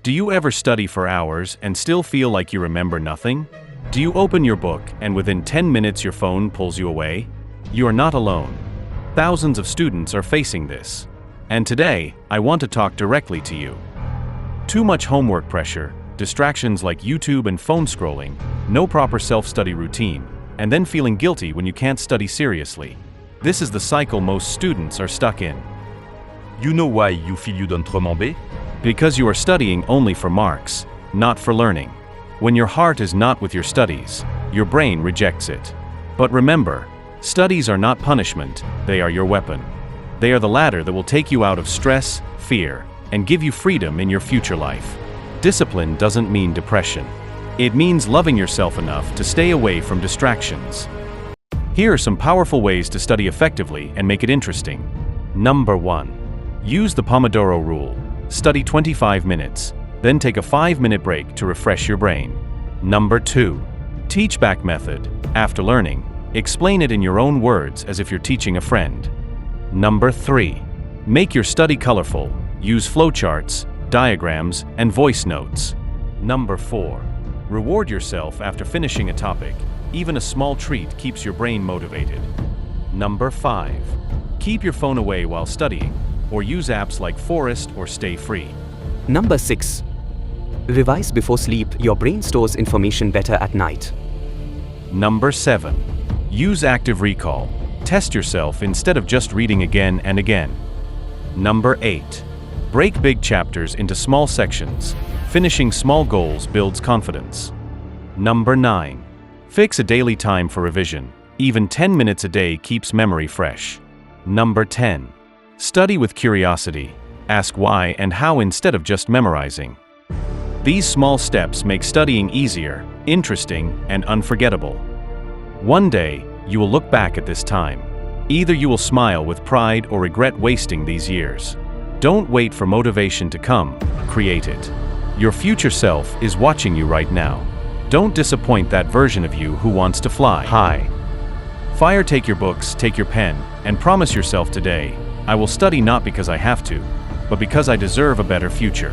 Do you ever study for hours and still feel like you remember nothing? Do you open your book and within 10 minutes your phone pulls you away? You are not alone. Thousands of students are facing this. And today, I want to talk directly to you. Too much homework pressure, distractions like YouTube and phone scrolling, no proper self-study routine, and then feeling guilty when you can't study seriously. This is the cycle most students are stuck in. You know why you feel you don't remember? Because you are studying only for marks, not for learning. When your heart is not with your studies, your brain rejects it. But remember, studies are not punishment, they are your weapon. They are the ladder that will take you out of stress, fear, and give you freedom in your future life. Discipline doesn't mean depression. It means loving yourself enough to stay away from distractions. Here are some powerful ways to study effectively and make it interesting. Number 1. Use the Pomodoro rule. Study 25 minutes, then take a 5-minute break to refresh your brain. Number 2. Teach-back method. After learning, explain it in your own words as if you're teaching a friend. Number 3. Make your study colorful. Use flowcharts, diagrams, and voice notes. Number 4. Reward yourself after finishing a topic. Even a small treat keeps your brain motivated. Number 5. Keep your phone away while studying, or use apps like Forest or Stay Free. Number 6. Revise before sleep. Your brain stores information better at night. Number 7. Use active recall. Test yourself instead of just reading again and again. Number 8. Break big chapters into small sections. Finishing small goals builds confidence. Number 9. Fix a daily time for revision. Even 10 minutes a day keeps memory fresh. Number 10. Study with curiosity. Ask why and how instead of just memorizing. These small steps make studying easier, interesting, and unforgettable. One day, you will look back at this time. Either you will smile with pride or regret wasting these years. Don't wait for motivation to come, create it. Your future self is watching you right now. Don't disappoint that version of you who wants to fly high. Fire, take your books, take your pen, and promise yourself today, I will study not because I have to, but because I deserve a better future.